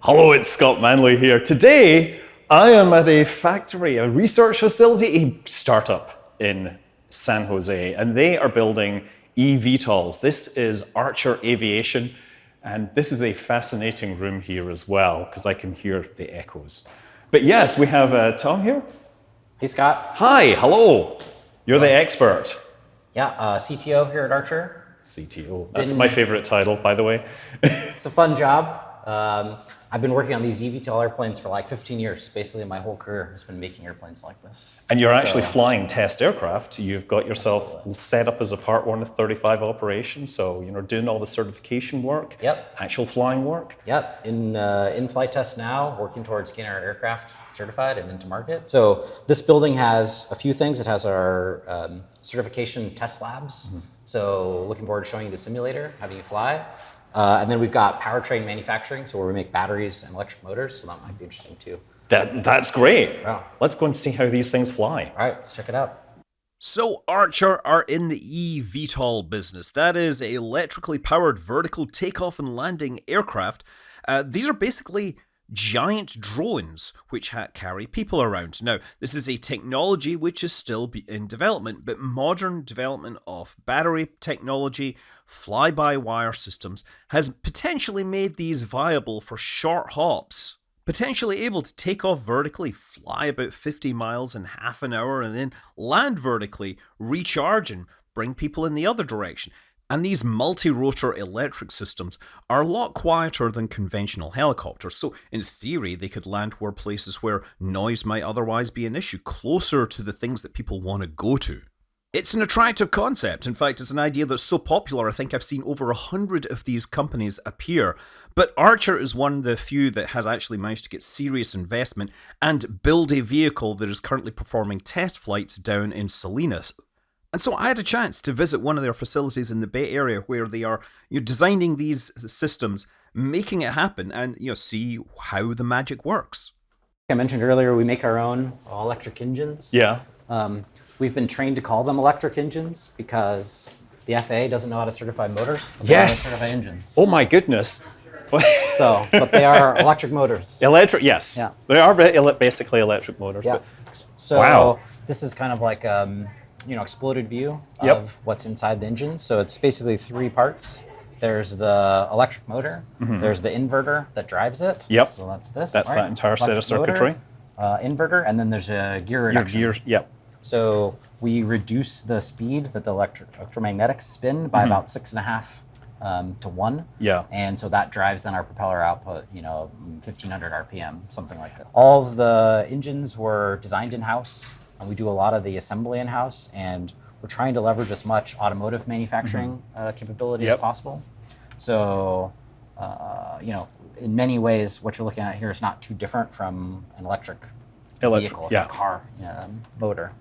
Hello, it's Scott Manley here. Today, I am at a factory, a research facility, a startup in San Jose, and they are building EVTOLs. This is Archer Aviation, and this is a fascinating room here as well, because I can hear the echoes. But yes, we have Tom here. Hey, Scott. Hi, hello. You're the expert. Yeah, CTO here at Archer. CTO, that's my favorite title, by the way. It's a fun job. I've been working on these eVTOL airplanes for like 15 years. Basically, my whole career has been making airplanes like this. And you're actually flying test aircraft. You've got yourself set up as a Part 1 of 35 operation, so you're doing all the certification work, actual flying work. Yep, in flight test now, working towards getting our aircraft certified and into market. So this building has a few things. It has our certification test labs. So looking forward to showing you the simulator, having you fly. And then we've got powertrain manufacturing, so where we make batteries and electric motors, so that might be interesting too. That's great. Yeah. Let's go and see how these things fly. All right, let's check it out. So Archer are in the eVTOL business. That is electrically powered vertical takeoff and landing aircraft. These are basically giant drones which carry people around. Now, this is a technology which is still in development, but modern development of battery technology, fly-by-wire systems, has potentially made these viable for short hops. Potentially able to take off vertically, fly about 50 miles in half an hour, and then land vertically, recharge, and bring people in the other direction. And these multi-rotor electric systems are a lot quieter than conventional helicopters, so in theory they could land places where noise might otherwise be an issue, closer to the things that people want to go to. It's an attractive concept. In fact, it's an idea that's so popular, I think I've seen over 100 of these companies appear. But Archer is one of the few that has actually managed to get serious investment and build a vehicle that is currently performing test flights down in Salinas. And so I had a chance to visit one of their facilities in the Bay Area where they are designing these systems, making it happen, and see how the magic works. I mentioned earlier we make our own electric engines. Yeah. We've been trained to call them electric engines because the FAA doesn't know how to certify motors. Yes. They know how to certify engines. Oh my goodness. But they are electric motors. Electric, yes. Yeah. They are basically electric motors. Yeah. But, so wow. This is kind of like exploded view of what's inside the engine. So it's basically three parts. There's the electric motor. There's the inverter that drives it. Yep. So that's this. That's that entire set of circuitry. Inverter, and then there's a gear reduction. Your gears, yep. So we reduce the speed that the electromagnetics spin by about 6.5 to 1. Yeah. And so that drives then our propeller output, 1,500 RPM, something like that. All of the engines were designed in-house, and we do a lot of the assembly in-house, and we're trying to leverage as much automotive manufacturing capability as possible. So, in many ways, what you're looking at here is not too different from an electric vehicle, a car motor.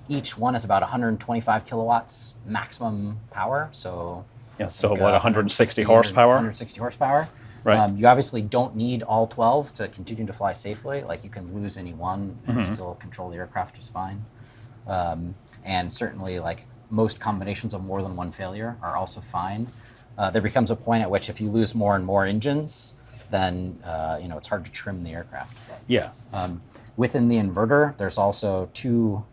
Each one is about 125 kilowatts maximum power. So so what, 160 horsepower? 160 horsepower. Right. You obviously don't need all 12 to continue to fly safely. Like, you can lose any one and still control the aircraft just fine. And certainly, like, most combinations of more than one failure are also fine. There becomes a point at which if you lose more and more engines, then it's hard to trim the aircraft. Yeah. Within the inverter, there's also two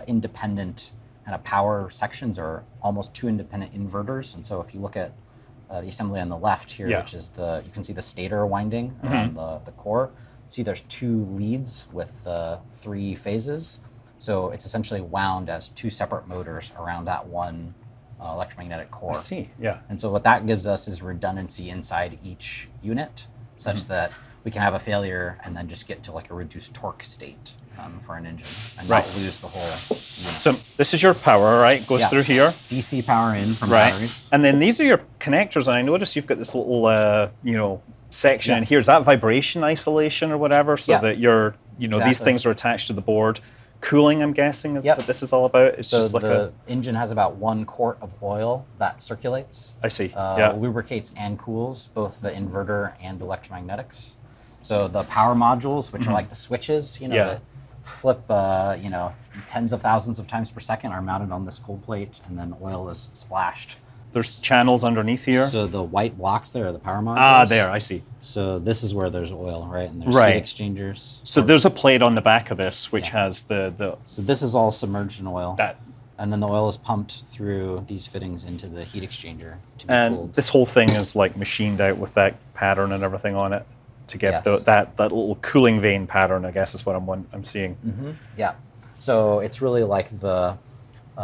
independent kind of power sections, or almost two independent inverters. And so if you look at the assembly on the left here, which is you can see the stator winding around the core. See, there's two leads with 3 phases. So it's essentially wound as 2 separate motors around that one electromagnetic core. I see, yeah. And so what that gives us is redundancy inside each unit, such that we can have a failure and then just get to like a reduced torque state for an engine and not lose the whole unit. So this is your power, right? Goes through here. DC power in from batteries. And then these are your connectors, and I notice you've got this little, section in here. Is that vibration isolation or whatever? So that you're, these things are attached to the board. Cooling, I'm guessing, is what this is all about. It's so just like the engine has about 1 quart of oil that circulates. I see. Lubricates and cools both the inverter and the electromagnetics. So the power modules, which are like the switches, that flip, tens of thousands of times per second, are mounted on this cold plate, and then oil is splashed There's channels underneath here. So the white blocks there are the power modules. Ah, there, I see. So this is where there's oil, right? And there's Right. heat exchangers. So there's a plate on the back of this which Yeah. has the So this is all submerged in oil. that. And then the oil is pumped through these fittings into the heat exchanger to be And cooled. this whole thing is like machined out with that pattern and everything on it to give Yes. that little cooling vane pattern, I guess is what I'm seeing. Yeah. So it's really like the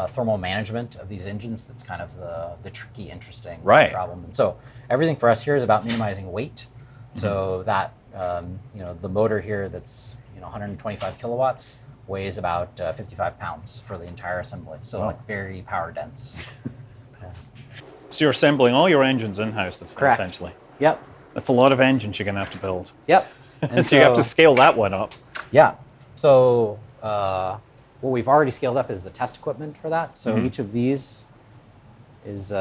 thermal management of these engines that's kind of the tricky, interesting Right. problem. And so everything for us here is about minimizing weight. So that, the motor here that's 125 kilowatts weighs about 55 pounds for the entire assembly. So Wow. like very power dense. Yes. So you're assembling all your engines in-house, Correct. essentially. Yep. That's a lot of engines you're going to have to build. Yep. And so you have to scale that one up. Yeah. So what we've already scaled up is the test equipment for that. So each of these is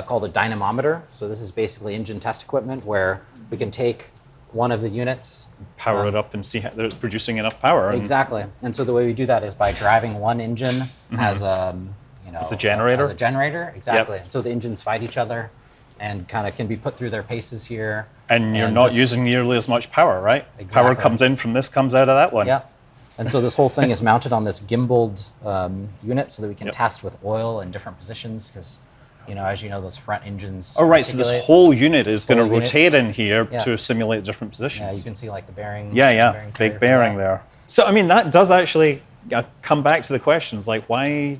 called a dynamometer. So this is basically engine test equipment where we can take one of the units, Power it up and see that it's producing enough power. And exactly. And so the way we do that is by driving one engine as As a generator? As a generator, exactly. So the engines fight each other and kind of can be put through their paces here. And you're not this- using nearly as much power, right? Power Exactly. comes in from this, comes out of that one. Yeah. And so this whole thing is mounted on this gimbaled unit so that we can Yep. test with oil in different positions because, as you know, those front engines. Oh, right. So articulate. this whole unit is going to Whole unit. rotate in here Yeah. to simulate different Yeah, positions. you can see like the bearing. Yeah. bearing carrier Big for bearing that. there. So, I mean, that does actually come back to the questions like why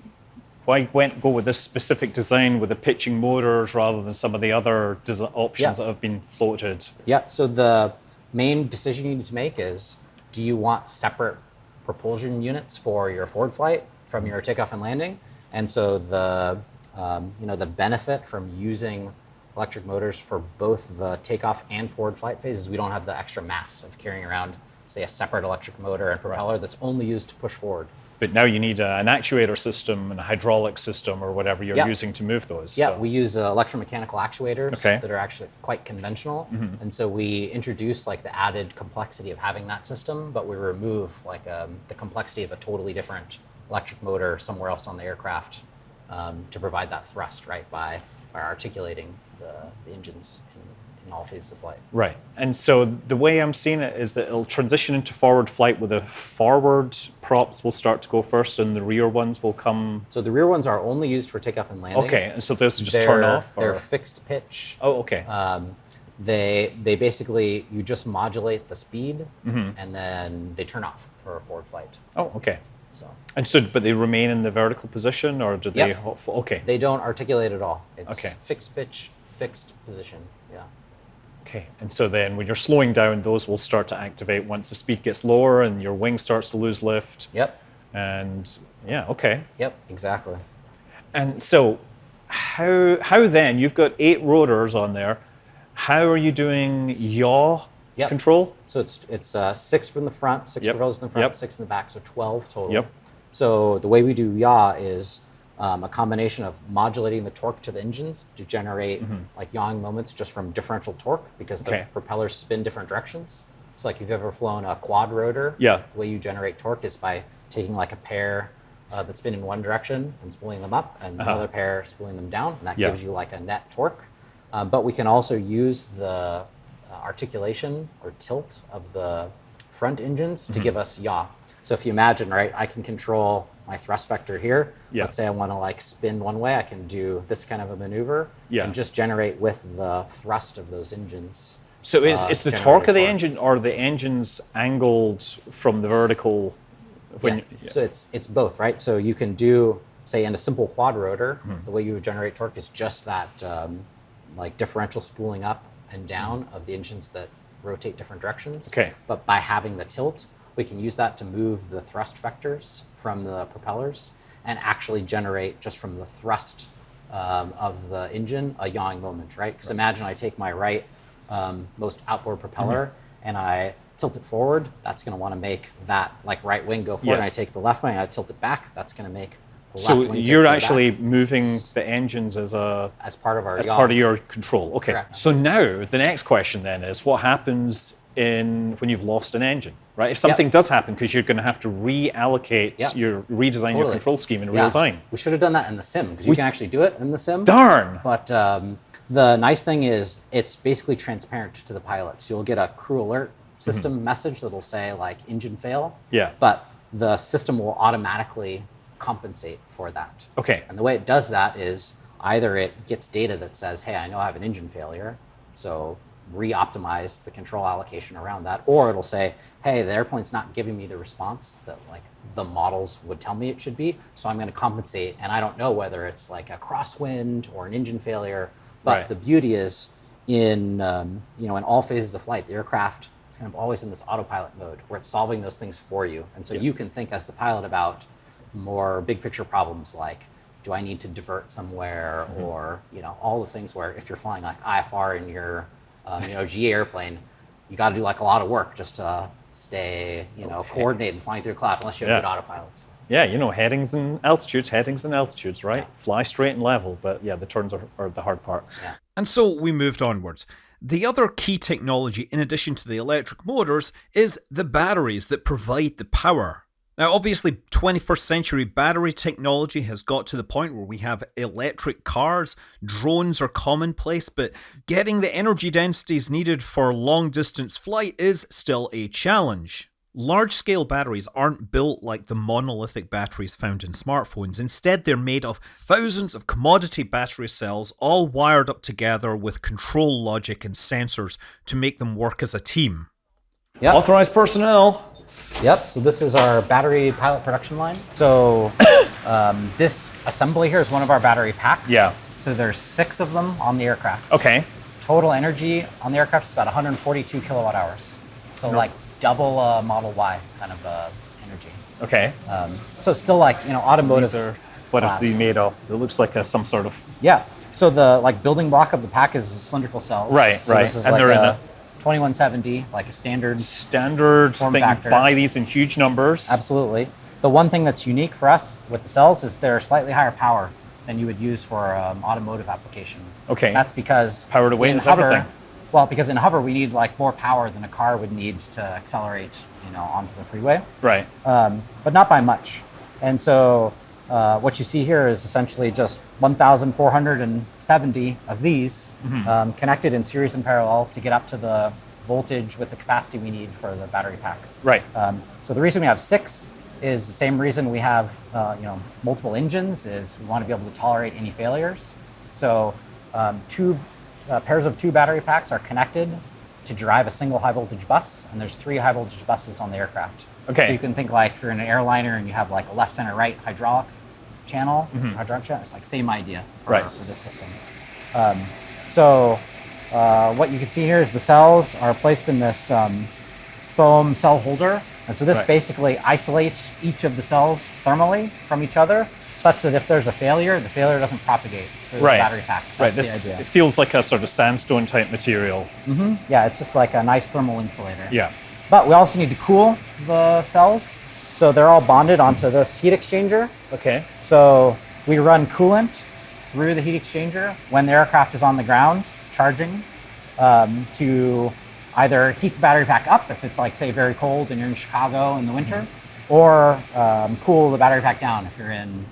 go with this specific design with the pitching motors rather than some of the other options Yeah. that have been floated? Yeah. So the main decision you need to make is, do you want separate propulsion units for your forward flight from your takeoff and landing? And so the benefit from using electric motors for both the takeoff and forward flight phases, we don't have the extra mass of carrying around, say, a separate electric motor and propeller that's only used to push forward. But now you need an actuator system and a hydraulic system or whatever you're Yeah. using to move those. Yeah, So- we use electromechanical actuators Okay. that are actually quite conventional. And so we introduce like the added complexity of having that system, but we remove like the complexity of a totally different electric motor somewhere else on the aircraft to provide that thrust, right, by articulating the engines in all phases of flight. Right. And so the way I'm seeing it is that it'll transition into forward flight where the forward props will start to go first and the rear ones will come. So the rear ones are only used for takeoff and landing. Okay. And so those just turn off? They're Or? fixed pitch. Oh, okay. They basically, you just modulate the speed and then they turn off for a forward flight. Oh, okay. So And so, but they remain in the vertical position or do they? Yep. Okay. they don't articulate at all. It's Okay. fixed pitch, fixed position. Yeah. Okay. And so then when you're slowing down, those will start to activate once the speed gets lower and your wing starts to lose lift. Yep. And yeah, okay. Yep. Exactly. And so how then, you've got 8 rotors on there. How are you doing yaw Yep. control? So it's 6 from the front, 6 Yep. propellers in the front, Yep. 6 in the back, so 12 total. Yep. So the way we do yaw is a combination of modulating the torque to the engines to generate like yawing moments just from differential torque because the Okay. propellers spin different directions. So like if you've ever flown a quad rotor, Yeah. the way you generate torque is by taking like a pair that spin in one direction and spooling them up and another pair spooling them down, and that Yeah. gives you like a net torque. But we can also use the articulation or tilt of the front engines to give us yaw. So if you imagine, right, I can control my thrust vector here. Yeah. Let's say I want to like spin one way, I can do this kind of a maneuver Yeah. and just generate with the thrust of those engines. So it's the generate torque of the torque. engine or the engine's angled from the vertical? When Yeah. So it's both, right? So you can do, say, in a simple quad rotor, Mm-hmm. the way you would generate torque is just that like differential spooling up and down of the engines that rotate different directions. Okay. But by having the tilt, we can use that to move the thrust vectors from the propellers and actually generate just from the thrust of the engine a yawing moment, right? Because imagine I take my right most outboard propeller and I tilt it forward, that's going to want to make that like right wing go forward. And I Yes. take the left wing, I tilt it back, that's going to make the So left wing you're go actually back moving the engines as as part of our as yaw. part of your control. Okay. Correct. So now the next question then is what happens when you've lost an engine, right? If something does happen, because you're going to have to reallocate redesign your control scheme in real time. We should have done that in the sim, because you can actually do it in the sim. Darn! But the nice thing is it's basically transparent to the pilots. You'll get a crew alert system message that'll say like engine fail. Yeah. But the system will automatically compensate for that. Okay. And the way it does that is either it gets data that says, hey, I know I have an engine failure, so re-optimize the control allocation around that, or it'll say, hey, the airplane's not giving me the response that like the models would tell me it should be, so I'm going to compensate, and I don't know whether it's like a crosswind or an engine failure. But the beauty is in in all phases of flight, the aircraft is kind of always in this autopilot mode where it's solving those things for you, and so you can think as the pilot about more big picture problems like, do I need to divert somewhere, or all the things where if you're flying like IFR in your GA airplane, you got to do like a lot of work just to stay coordinated and flying through a cloud unless you have good autopilots. Yeah, headings and altitudes, right? Yeah. Fly straight and level, but yeah, the turns are the hard part. Yeah. And so we moved onwards. The other key technology, in addition to the electric motors, is the batteries that provide the power. Now, obviously, 21st century battery technology has got to the point where we have electric cars, drones are commonplace, but getting the energy densities needed for long-distance flight is still a challenge. Large-scale batteries aren't built like the monolithic batteries found in smartphones. Instead, they're made of thousands of commodity battery cells, all wired up together with control logic and sensors to make them work as a team. Yep. Authorized personnel. Yep, so this is our battery pilot production line. So this assembly here is one of our battery packs. Yeah. So there's 6 of them on the aircraft. Okay. Total energy on the aircraft is about 142 kilowatt hours. So like double Model Y kind of energy. Okay. So still like, automotive. These are what is the made of? It looks like some sort of... Yeah. So the building block of the pack is cylindrical cells. Right, so right. This is and like they're in a 2170, like a standard form thing. factor. Buy these in huge numbers. Absolutely. The one thing that's unique for us with the cells is they're slightly higher power than you would use for automotive application. Okay. That's because power to wings, hover, everything. Well, because in hover we need like more power than a car would need to accelerate, onto the freeway. Right. But not by much. And so what you see here is essentially just 1,470 of these connected in series and parallel to get up to the voltage with the capacity we need for the battery pack. Right. So the reason we have 6 is the same reason we have multiple engines, is we want to be able to tolerate any failures. So pairs of 2 battery packs are connected to drive a single high voltage bus, and there's 3 high voltage buses on the aircraft. Okay. So you can think like if you're in an airliner and you have like a left, center, right hydraulic channel, it's like same idea for this system. What you can see here is the cells are placed in this foam cell holder. And so this basically isolates each of the cells thermally from each other, such that if there's a failure, the failure doesn't propagate through the battery pack. That's the idea. It feels like a sort of sandstone type material. Yeah, it's just like a nice thermal insulator. Yeah. But we also need to cool the cells. So they're all bonded onto this heat exchanger. Okay. So we run coolant through the heat exchanger when the aircraft is on the ground charging to either heat the battery pack up if it's like, say, very cold and you're in Chicago in the winter, or cool the battery pack down if you're in,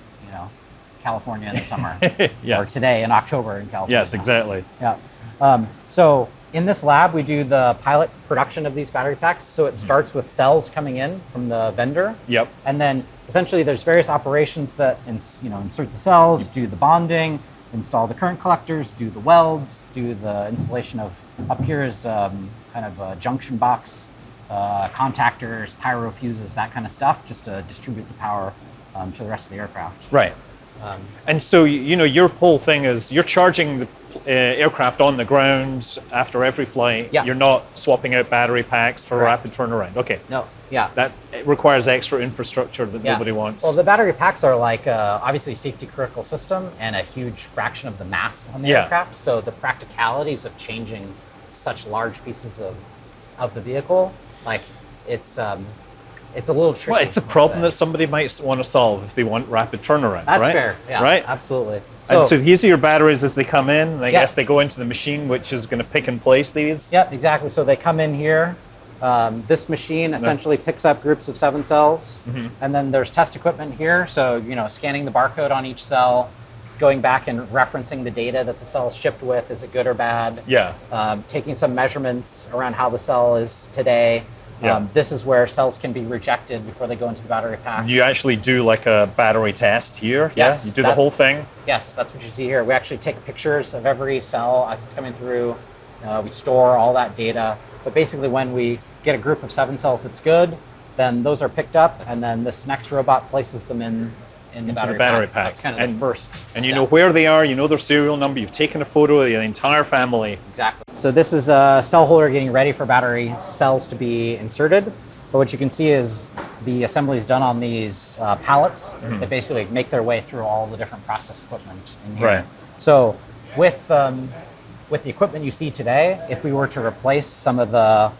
California in the summer, or today in October in California. Yes, exactly. Yeah. So in this lab, we do the pilot production of these battery packs. So it starts with cells coming in from the vendor. Yep. And then essentially there's various operations that insert the cells, do the bonding, install the current collectors, do the welds, do the installation of, up here is kind of a junction box, contactors, pyro fuses, that kind of stuff, just to distribute the power to the rest of the aircraft. Right. And so, your whole thing is you're charging the aircraft on the ground after every flight. Yeah. You're not swapping out battery packs for rapid turnaround. Okay. No. Yeah. That requires extra infrastructure that nobody wants. Well, the battery packs are like obviously a safety critical system and a huge fraction of the mass on the aircraft. So the practicalities of changing such large pieces of the vehicle, like it's a little tricky. Well, it's a problem that somebody might want to solve if they want rapid turnaround, That's right? fair. Yeah, right? Absolutely. So these are your batteries as they come in. I guess they go into the machine, which is going to pick and place these. Yep, exactly. So they come in here. This machine essentially picks up groups of 7 cells, and then there's test equipment here. So, scanning the barcode on each cell, going back and referencing the data that the cell is shipped with, is it good or bad? Yeah. Taking some measurements around how the cell is today. Yeah. This is where cells can be rejected before they go into the battery pack. You actually do like a battery test here? Yes. Yeah? You do the whole thing? Yes, that's what you see here. We actually take pictures of every cell as it's coming through. We store all that data. But basically, when we get a group of 7 cells that's good, then those are picked up, and then this next robot places them into the battery pack. That's kind of the first And you step. know where they are, you know their serial number, you've taken a photo of the entire family. Exactly. So this is a cell holder getting ready for battery cells to be inserted. But what you can see is the assembly is done on these pallets that basically make their way through all the different process equipment in here. Right. So with the equipment you see today, if we were to replace some of the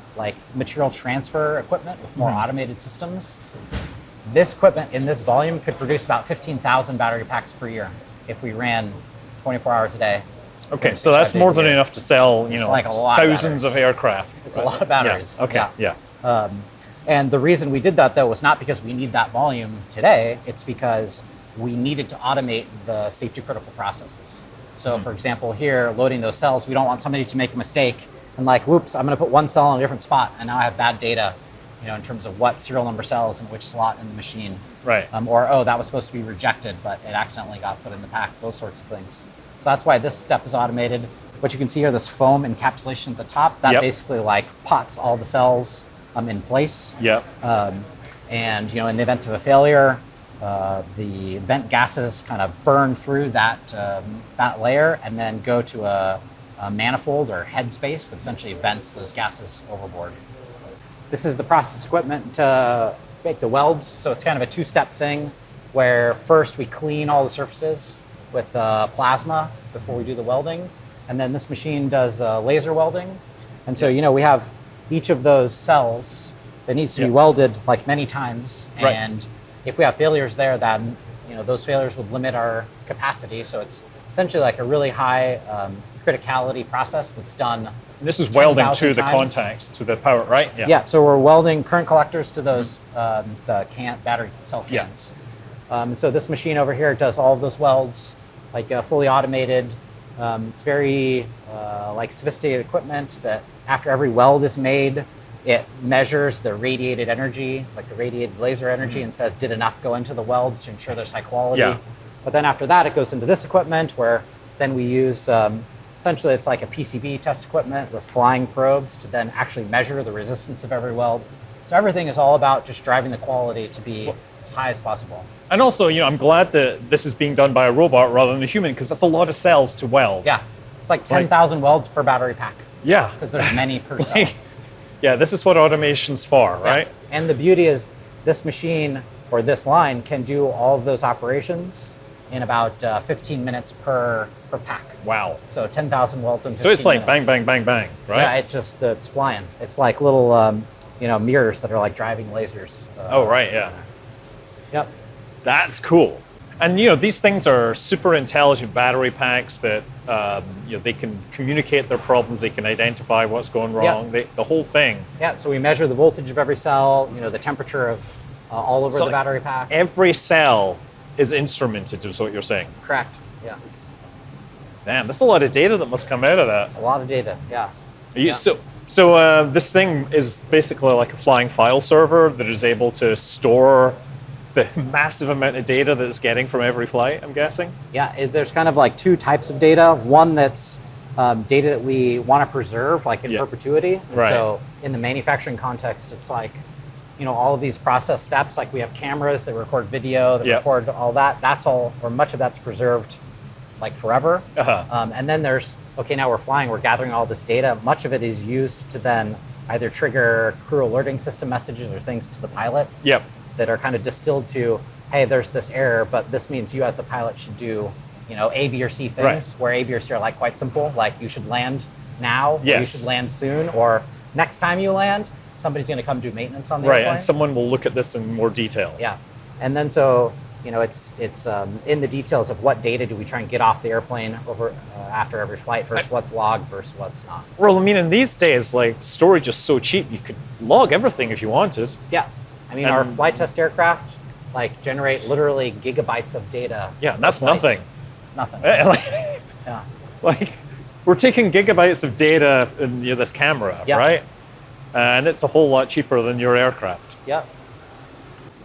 material transfer equipment with more automated systems, this equipment in this volume could produce about 15,000 battery packs per year if we ran 24 hours a day. Okay, so that's more than enough to sell, like a lot of thousands of batteries. aircraft. It's a lot of batteries. Yes. Okay, yeah. And the reason we did that, though, was not because we need that volume today. It's because we needed to automate the safety critical processes. So, for example, here, loading those cells, we don't want somebody to make a mistake and whoops, I'm going to put one cell in a different spot, and now I have bad data, in terms of what serial number cells in which slot in the machine. Right. Or, oh, that was supposed to be rejected, but it accidentally got put in the pack, those sorts of things. So that's why this step is automated. What you can see here, this foam encapsulation at the top, that basically pots all the cells in place. Yep. And in the event of a failure, the vent gases kind of burn through that layer and then go to a manifold or headspace that essentially vents those gases overboard. This is the process equipment to make the welds. So it's kind of a 2-step thing where first we clean all the surfaces with plasma before we do the welding. And then this machine does laser welding. And so, we have each of those cells that needs to be welded many times. Right. And if we have failures there, then, those failures would limit our capacity. So it's essentially a really high criticality process that's done. And this is welding to the times. contacts, to the power, right? Yeah, so we're welding current collectors to those the battery cell cans. And so this machine over here does all of those welds, fully automated. It's very sophisticated equipment that after every weld is made, it measures the radiated energy, the radiated laser energy, and says, did enough go into the weld to ensure there's high quality? Yeah. But then after that, it goes into this equipment where then we use, essentially it's like a PCB test equipment with flying probes to then actually measure the resistance of every weld. So everything is all about just driving the quality to be as high as possible. And also, I'm glad that this is being done by a robot rather than a human, because that's a lot of cells to weld. Yeah, it's 10,000 welds per battery pack. Yeah. Because there's many per cell. Yeah, this is what automation's for, right? Yeah. And the beauty is this machine or this line can do all of those operations in about 15 minutes per pack. Wow. So 10,000 welds in 15 So it's like minutes. bang, bang, bang, bang, right? Yeah, it's flying. It's like little, mirrors that are driving lasers. Oh, right, yeah. Yep. That's cool. And these things are super intelligent battery packs that they can communicate their problems, they can identify what's going wrong, the whole thing. Yeah, so we measure the voltage of every cell, the temperature of all over the battery pack. Every cell is instrumented, is what you're saying. Correct. Yeah. Damn, that's a lot of data that must come out of that. It's a lot of data. Yeah. So this thing is basically like a flying file server that is able to store the massive amount of data that it's getting from every flight, I'm guessing? Yeah, there's kind of 2 types of data. One that's data that we want to preserve in perpetuity. And right. So in the manufacturing context, it's all of these process steps, we have cameras that record video, that record all that. That's all, or much of that's preserved forever. Uh-huh. And then there's, now we're flying, we're gathering all this data. Much of it is used to then either trigger crew alerting system messages or things to the pilot. Yep. That are kind of distilled to, hey, there's this error, but this means you as the pilot should do, A, B, or C things, Right. where A, B, or C are quite simple, you should land now, or you Yes. should land soon, or next time you land, somebody's going to come do maintenance on the Right, airplane. and someone will look at this in more detail. Yeah, and then so you know, it's in the details of what data do we try and get off the airplane over after every flight versus what's logged versus what's not. Well, I mean, in these days, like, storage is so cheap, you could log everything if you wanted. Yeah. I mean, our flight test aircraft, like, generate literally gigabytes of data. Yeah, that's nothing. It's nothing. Yeah. Like, we're taking gigabytes of data in this camera, right? And it's a whole lot cheaper than your aircraft. Yeah.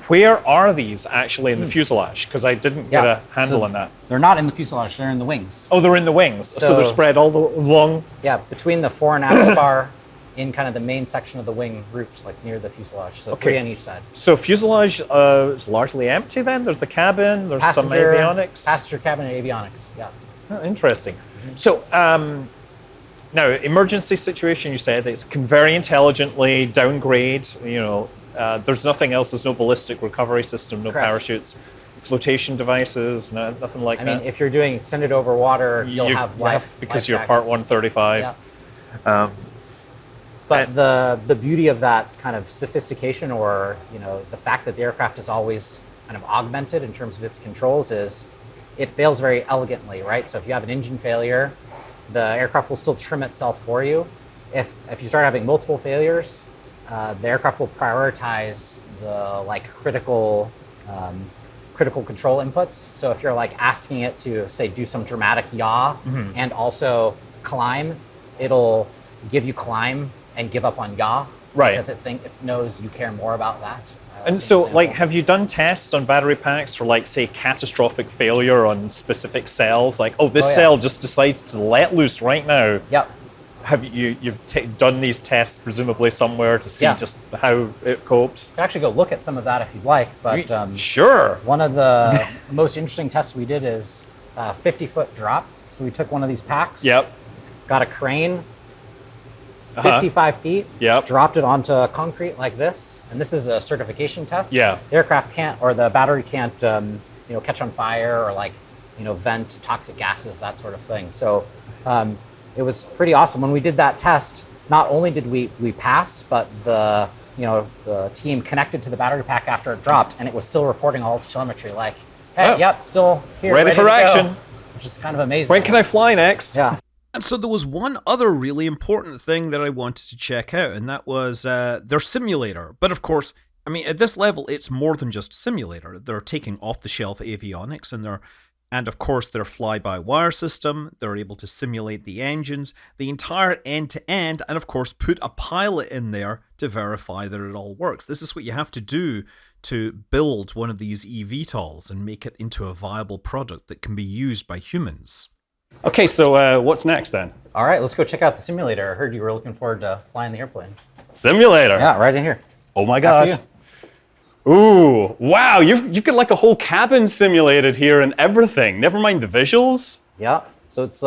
Where are these actually in the fuselage? Because I didn't get a handle on that. They're not in the fuselage, they're in the wings. Oh, they're in the wings. So they're spread all along? Yeah, between the fore and aft spar in kind of the main section of the wing root, like near the fuselage. So 3 on each side. So fuselage is largely empty then? There's the cabin, there's some avionics? Passenger cabin and avionics, yeah. Oh, interesting. So now, emergency situation, you said, it can very intelligently downgrade, you know, there's nothing else, there's no ballistic recovery system, no parachutes, flotation devices, nothing like that. I mean, if you're doing extended over water, you'll have life because life you're Part 135. Yeah. But the beauty of that kind of sophistication, or, you know, the fact that the aircraft is always kind of augmented in terms of its controls, is it fails very elegantly, right? So if you have an engine failure, the aircraft will still trim itself for you. If you start having multiple failures, the aircraft will prioritize the critical control inputs. So if you're like asking it to, say, do some dramatic yaw and also climb, it'll give you climb and give up on yaw, right? Because it knows you care more about that. And so, like, have you done tests on battery packs for, like, say, catastrophic failure on specific cells? Like, this cell just decides to let loose right now. Yep. Have you've done these tests presumably somewhere to see just how it copes? You can actually go look at some of that if you'd like. But sure. One of the most interesting tests we did is a 50-foot drop. So we took one of these packs. Yep. Got a crane. 55 feet, dropped it onto concrete like this, and this is a certification test. Yeah. The aircraft can't, or the battery can't, catch on fire or vent toxic gases, that sort of thing. So it was pretty awesome. When we did that test, not only did we pass, but the team connected to the battery pack after it dropped, and it was still reporting all its telemetry, like, hey, yep, still here, ready for action, which is kind of amazing. When can I fly next? Yeah. And so there was one other really important thing that I wanted to check out, and that was their simulator. But of course, I mean, at this level, it's more than just a simulator. They're taking off-the-shelf avionics, and of course, their fly-by-wire system. They're able to simulate the engines, the entire end-to-end, and of course, put a pilot in there to verify that it all works. This is what you have to do to build one of these eVTOLs and make it into a viable product that can be used by humans. Okay, so what's next then? All right, let's go check out the simulator. I heard you were looking forward to flying the airplane. Simulator? Yeah, right in here. Oh my gosh. Ooh, wow, you've got like a whole cabin simulated here and everything. Never mind the visuals. Yeah, so it's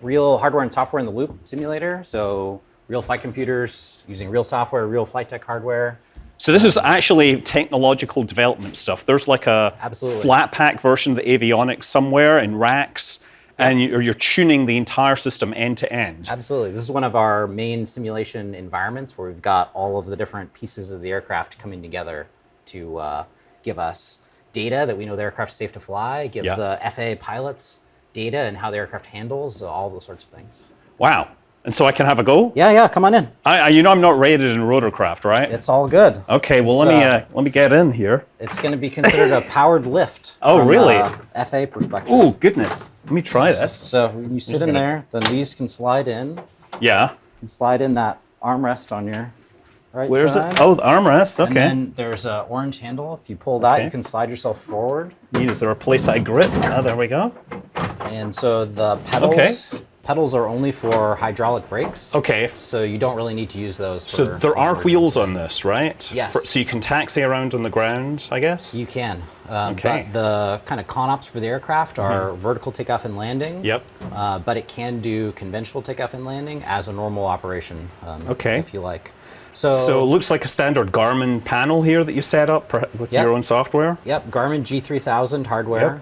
real hardware and software in the loop simulator. So real flight computers using real software, real flight tech hardware. So this is actually technological development stuff. There's like a flat pack version of the avionics somewhere in racks. And you're tuning the entire system end to end. Absolutely. This is one of our main simulation environments where we've got all of the different pieces of the aircraft coming together to give us data that we know the aircraft's safe to fly, give the FAA pilots data and how the aircraft handles, all those sorts of things. Wow. And so I can have a go? Yeah, come on in. I'm not rated in rotorcraft, right? It's all good. Okay, well let me get in here. It's going to be considered a powered lift. Oh, from really? FAA perspective. Oh, goodness. Let me try this. So when you sit in there, then these can slide in. Yeah. You can slide in that armrest on your right Where's side. it? Oh, the armrest. Okay. And then there's an orange handle. If you pull that, you can slide yourself forward. Is there a place I grip? Oh, there we go. And so the pedals are only for hydraulic brakes. Okay. So you don't really need to use those. So there are wheels on this, right? Yes. So you can taxi around on the ground, I guess? You can. But the kind of ConOps for the aircraft are vertical takeoff and landing. Yep. But it can do conventional takeoff and landing as a normal operation, if you like. So it looks like a standard Garmin panel here that you set up with your own software? Yep, Garmin G3000 hardware,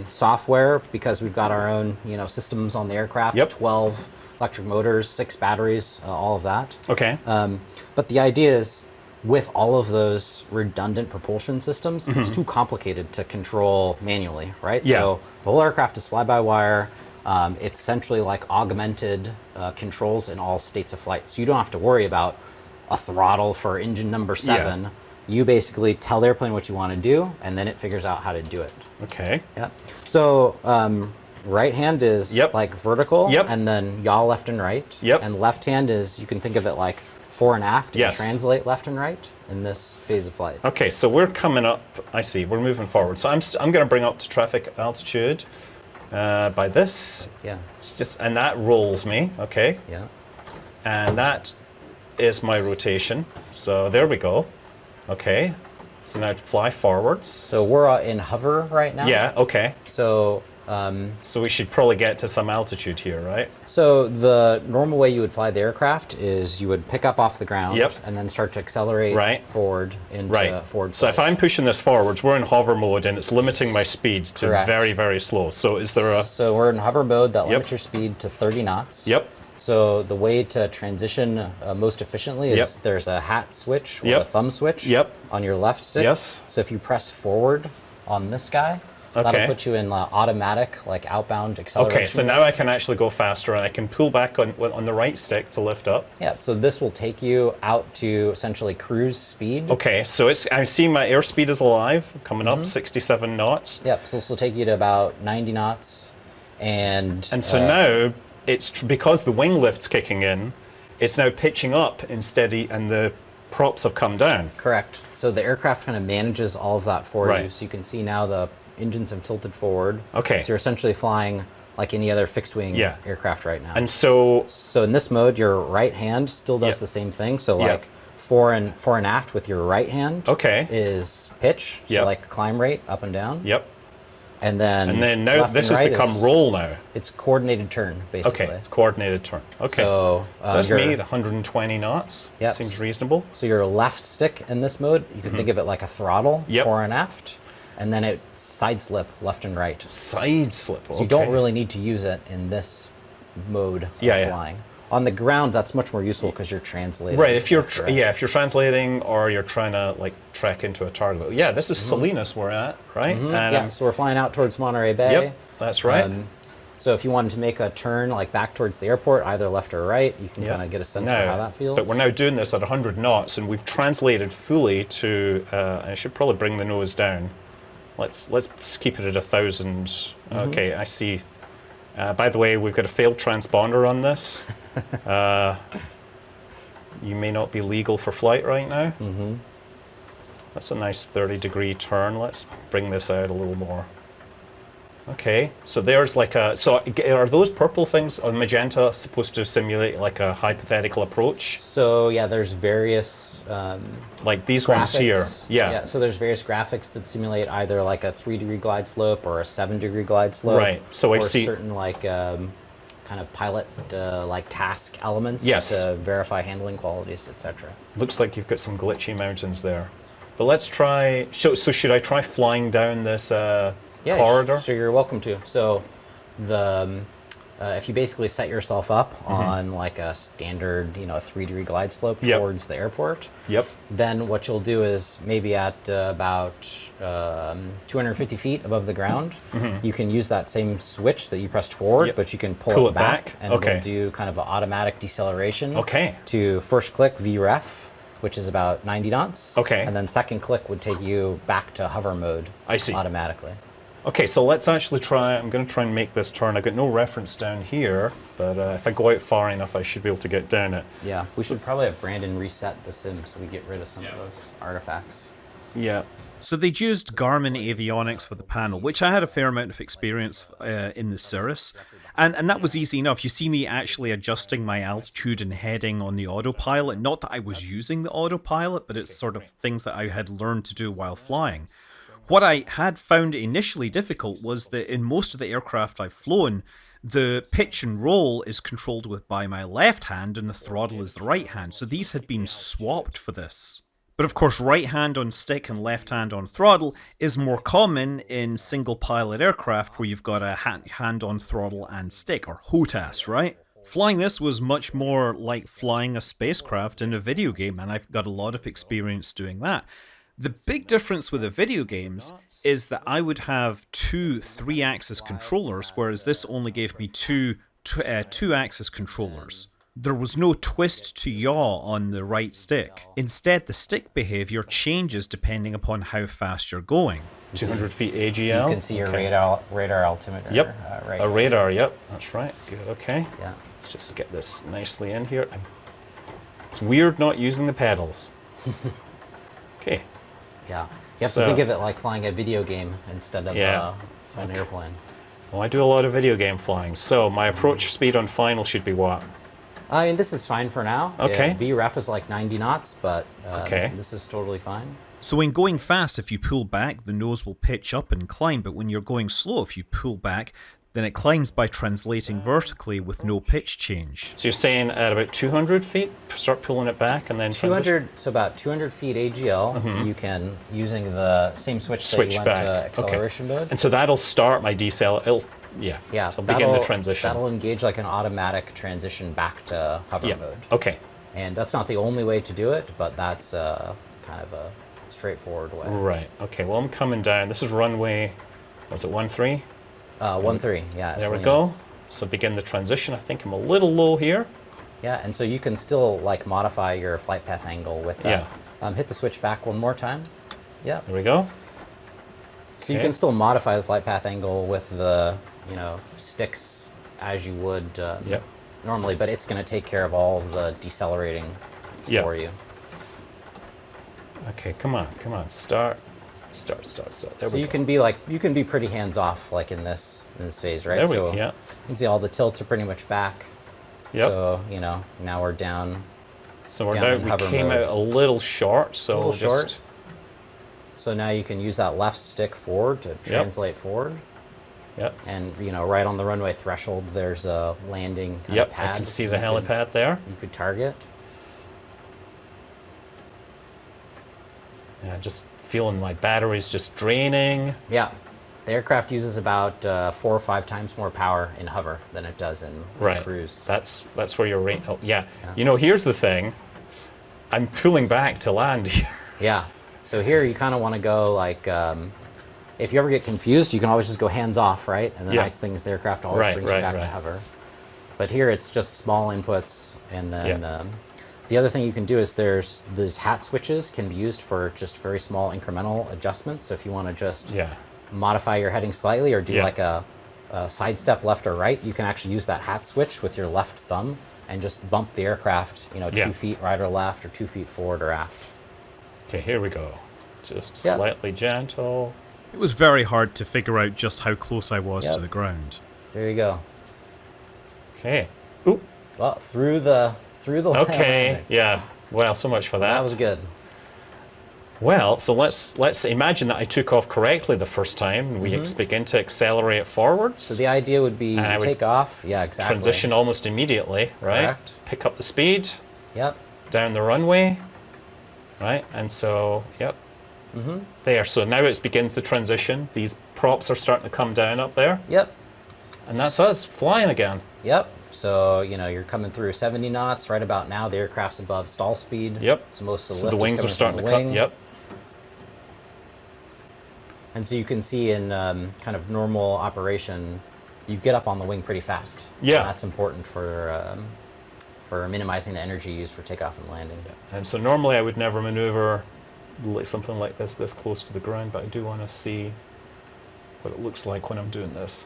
software, because we've got our own systems on the aircraft, 12 electric motors, 6 batteries, all of that. Okay. But the idea is with all of those redundant propulsion systems, it's too complicated to control manually, right? Yeah. So the whole aircraft is fly-by-wire. It's essentially like augmented controls in all states of flight. So you don't have to worry about a throttle for engine number 7. Yeah. You basically tell the airplane what you want to do, and then it figures out how to do it. Okay. Yeah. So right hand is Yep. like vertical, Yep. and then yaw left and right. Yep. And left hand is, you can think of it like fore and aft, and Yes. translate left and right in this phase of flight. Okay, so we're coming up. I see. We're moving forward. So I'm going to bring up to traffic altitude by this. Yeah. It's just, and that rolls me. Okay. Yeah. And that is my rotation. So there we go. Okay. So now fly forwards. So we're in hover right now. Yeah. Okay. So So we should probably get to some altitude here, right? so the normal way you would fly the aircraft is you would pick up off the ground, Yep. and then start to accelerate Right. forward into Right. forward So flight. if I'm pushing this forwards, we're in hover mode and it's limiting my speed to Correct. very, very slow. So is there a... So we're in hover mode that Yep. limits your speed to 30 knots. Yep. So the way to transition most efficiently is Yep. there's a hat switch or Yep. a thumb switch Yep. on your left stick. Yes. So if you press forward on this guy, Okay. that'll put you in automatic, like outbound acceleration. Okay, so now I can actually go faster and I can pull back on the right stick to lift up. Yeah, so this will take you out to essentially cruise speed. Okay, so I see my airspeed is alive, coming up 67 knots. Yep, so this will take you to about 90 knots. And So now, because the wing lift's kicking in, it's now pitching up instead and the props have come down. correct. So the aircraft kind of manages all of that for you. Right. So you can see now the engines have tilted forward. Okay. So you're essentially flying like any other fixed wing Yeah. aircraft right now. And so, So in this mode, your right hand still does Yep. the same thing. So Yep. like fore and aft with your right hand Okay. is pitch. So Yep. like climb rate up and down. yep. And then Now left this and has right become is- roll now. It's coordinated turn basically. Okay, it's coordinated turn. Okay. So That's your, me at 120 knots. Yep. Seems reasonable. So your left stick in this mode, you can think of it like a throttle Yep. fore and aft, and then it side slip left and right. Side slip. So you don't really need to use it in this mode of Yeah, yeah. flying. On the ground, that's much more useful because you're translating. Right, if you're left to right. if you're translating or you're trying to like trek into a target. Yeah, this is Salinas we're at, right? And Yeah, so we're flying out towards Monterey Bay. Yep, that's right. So if you wanted to make a turn like back towards the airport, either left or right, you can kind of get a sense for how that feels. But we're now doing this at 100 knots, and we've translated fully to. I should probably bring the nose down. Let's keep it at 1,000. Okay, I see. By the way, we've got a failed transponder on this. You may not be legal for flight right now. That's a nice 30-degree turn. Let's bring this out a little more. Okay, so there's like a. So are those purple things on magenta supposed to simulate like a hypothetical approach? So yeah, there's various Like these ones here. graphics. Yeah. So there's various graphics that simulate either like a 3-degree glide slope or a 7-degree glide slope. Right, so I or see- certain like kind of pilot like task elements Yes. to verify handling qualities, etc. Looks like you've got some glitchy mountains there. But let's try. So should I try flying down this corridor? So you're welcome to. So the if you basically set yourself up on like a standard, a 3-degree glide slope Yep. towards the airport, Yep. then what you'll do is maybe at about 250 feet above the ground, you can use that same switch that you pressed forward, Yep. but you can pull it back, and Okay. it'll do kind of an automatic deceleration. Okay. To first click VREF, which is about 90 knots. Okay. And then second click would take you back to hover mode. I see. Automatically. Okay, so let's actually try. I'm going to try and make this turn. I've got no reference down here, but if I go out far enough, I should be able to get down it. Yeah, we should probably have Brandon reset the sim so we get rid of some of those artifacts. Yeah. So they'd used Garmin avionics for the panel, which I had a fair amount of experience in the Cirrus. And that was easy enough. You see me actually adjusting my altitude and heading on the autopilot. Not that I was using the autopilot, but it's sort of things that I had learned to do while flying. What I had found initially difficult was that in most of the aircraft I've flown, the pitch and roll is controlled by my left hand and the throttle is the right hand. So these had been swapped for this. But of course, right hand on stick and left hand on throttle is more common in single pilot aircraft where you've got a hand on throttle and stick, or HOTAS, right? Flying this was much more like flying a spacecraft in a video game, and I've got a lot of experience doing that. The big difference with the video games is that I would have two 3-axis controllers, whereas this only gave me two 2-axis controllers. There was no twist to yaw on the right stick. Instead, the stick behavior changes depending upon how fast you're going. 200 feet AGL. You can see your radar altimeter. Yep. Right. A radar. Yep. That's right. Good. Okay. Yeah. Let's just get this nicely in here. It's weird not using the pedals. Okay. Yeah. You have to think of it like flying a video game instead of an airplane. Well, I do a lot of video game flying, so my approach speed on final should be what? I mean, this is fine for now. Okay. VREF is like 90 knots, but this is totally fine. So when going fast, if you pull back, the nose will pitch up and climb, but when you're going slow, if you pull back, then it climbs by translating vertically with no pitch change. So you're saying at about 200 feet, start pulling it back and then 200, so about 200 feet AGL, you can, using the same switch that you went back to acceleration mode. And so that'll start my decel. It'll begin the transition. That'll engage like an automatic transition back to hover mode. Okay. And that's not the only way to do it, but that's kind of a straightforward way. Right. Okay. Well, I'm coming down. This is runway. Was it 13? 13. Yeah. There we go. So begin the transition. I think I'm a little low here. Yeah, and so you can still like modify your flight path angle with that. Hit the switch back one more time. Yeah. There we go. So you can still modify the flight path angle with the sticks as you would normally, but it's going to take care of all of the decelerating for you. Okay, come on. Start. There so we you go. can be pretty hands off like in this phase, right? There we so go. Yeah. You can see all the tilts are pretty much back. Yep. So now we're down. So we hover came mode. out a little short. So short. So now you can use that left stick forward to translate forward. Yep. And right on the runway threshold, there's a landing kind of pad. I can see the helipad there. You could target. Yeah, just feeling my batteries just draining. Yeah. The aircraft uses about 4 or 5 times more power in hover than it does in cruise. That's where your rate. Oh, yeah. Here's the thing. I'm pulling back to land here. Yeah. So here you kind of want to go like, if you ever get confused, you can always just go hands off, right? And the nice thing is the aircraft always brings you back to hover. But here it's just small inputs, and then the other thing you can do is there's these hat switches can be used for just very small incremental adjustments. So if you want to just modify your heading slightly or do like a sidestep left or right, you can actually use that hat switch with your left thumb and just bump the aircraft, 2 feet right or left or 2 feet forward or aft. Okay, here we go. Just slightly gentle. It was very hard to figure out just how close I was to the ground. There you go. Okay. Oop. Well, through the Okay. Yeah. Well, so much for that. That was good. Well, so let's imagine that I took off correctly the first time, and we begin to accelerate forwards. So the idea would be take off. Yeah, exactly. Transition almost immediately, right? Correct. Pick up the speed. Yep. Down the runway. Right, and so, there. So now it begins the transition. These props are starting to come down up there. Yep. And that's us flying again. Yep. So, you're coming through 70 knots. Right about now, the aircraft's above stall speed. Yep. So most of the So lift the wings is are starting to cut. Yep. And so you can see in kind of normal operation, you get up on the wing pretty fast. Yeah. And that's important for minimizing the energy used for takeoff and landing. Yeah. And so normally I would never maneuver something like this close to the ground, but I do want to see what it looks like when I'm doing this.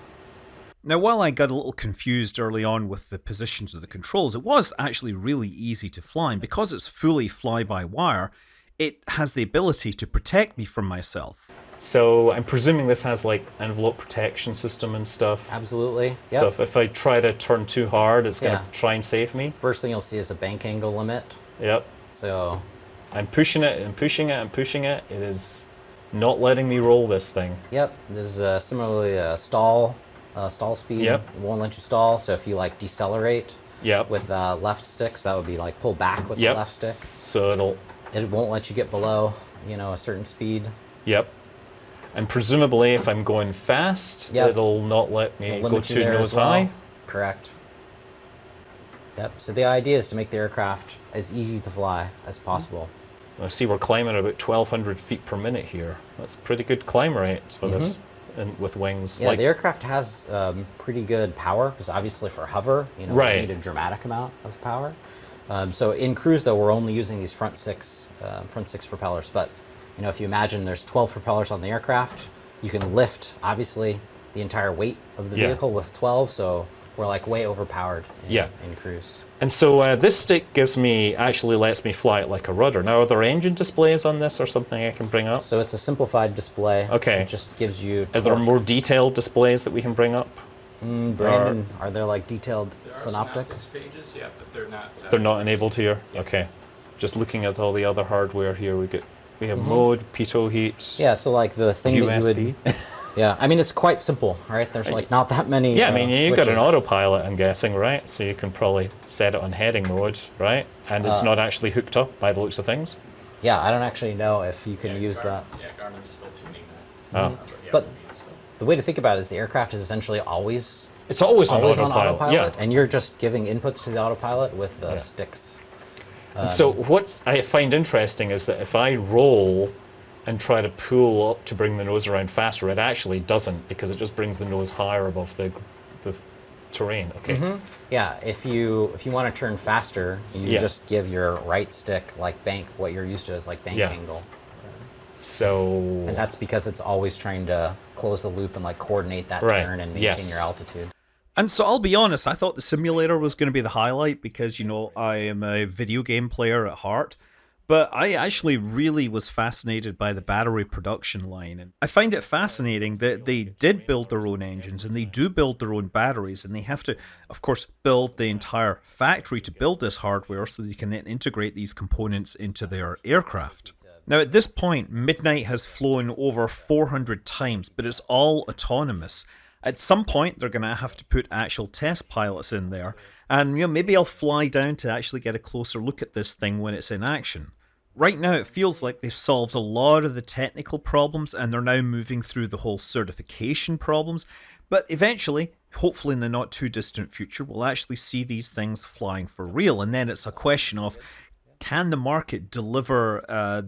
Now, while I got a little confused early on with the positions of the controls, it was actually really easy to fly, and because it's fully fly-by-wire, it has the ability to protect me from myself. So I'm presuming this has like envelope protection system and stuff. Absolutely. Yep. So if I try to turn too hard, it's going to try and save me. First thing you'll see is a bank angle limit. Yep. So I'm pushing it and pushing it and pushing it. It is not letting me roll this thing. Yep. There's similarly a stall speed. Yep. It won't let you stall. So if you like decelerate Yep. with left sticks, that would be like pull back with the left stick. So it won't let you get below a certain speed. Yep. And presumably, if I'm going fast, it'll not let me go too nose high. Correct. Yep. So the idea is to make the aircraft as easy to fly as possible. I see we're climbing about 1,200 feet per minute here. That's pretty good climb rate for this, and with wings. Yeah, the aircraft has pretty good power, because obviously for hover, you know, Right. we need a dramatic amount of power. So in cruise, though, we're only using these front six propellers. But you know, if you imagine there's 12 propellers on the aircraft, you can lift obviously the entire weight of the Yeah. vehicle with 12. So we're like way overpowered Yeah. in cruise. And so this stick actually lets me fly it like a rudder. Now, are there engine displays on this or something I can bring up? So it's a simplified display. Okay. It just gives you. Are there more detailed displays that we can bring up? Brandon, are there like detailed There are synoptics? pages, yeah, but they're not. They're not enabled here? Okay. Just looking at all the other hardware here, we have mode, pitot heats, Yeah, so like the thing that USB. you would. Yeah, I mean it's quite simple, right? There's like not that many. Yeah, I mean, you've got an switches. autopilot, I'm guessing, right? So you can probably set it on heading mode, right? And it's not actually hooked up by the looks of things. Yeah, I don't actually know if you can use that. Yeah, Garmin's still tuning that. Oh. Yeah, But so. the way to think about it is the aircraft is essentially always It's always on on autopilot. autopilot, Yeah. and you're just giving inputs to the autopilot with sticks. So what I find interesting is that if I roll and try to pull up to bring the nose around faster, it actually doesn't, because it just brings the nose higher above the terrain. Okay. Yeah, if you want to turn faster, you Yeah. just give your right stick like bank. What you're used to is like bank Yeah. angle, So and that's because it's always trying to close the loop and like coordinate that Right, turn and maintain yes. your altitude. And so I'll be honest, I thought the simulator was going to be the highlight because, you know, I am a video game player at heart. But I actually really was fascinated by the battery production line. And I find it fascinating that they did build their own engines and they do build their own batteries. And they have to, of course, build the entire factory to build this hardware so they can then integrate these components into their aircraft. Now, at this point, Midnight has flown over 400 times, but it's all autonomous. At some point, they're going to have to put actual test pilots in there. And you know, maybe I'll fly down to actually get a closer look at this thing when it's in action. Right now, it feels like they've solved a lot of the technical problems and they're now moving through the whole certification problems. But eventually, hopefully in the not too distant future, we'll actually see these things flying for real. And then it's a question of, can the market deliver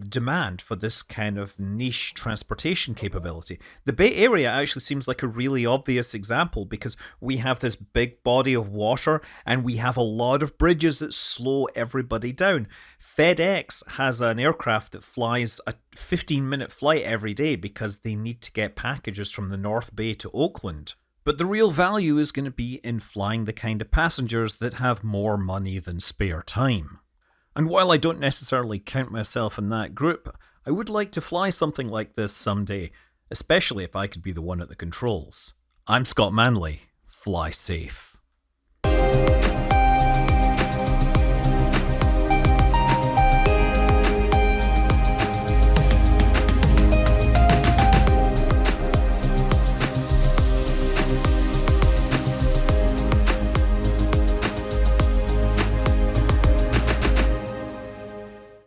demand for this kind of niche transportation capability? The Bay Area actually seems like a really obvious example because we have this big body of water and we have a lot of bridges that slow everybody down. FedEx has an aircraft that flies a 15-minute flight every day because they need to get packages from the North Bay to Oakland. But the real value is going to be in flying the kind of passengers that have more money than spare time. And while I don't necessarily count myself in that group, I would like to fly something like this someday, especially if I could be the one at the controls. I'm Scott Manley. Fly safe.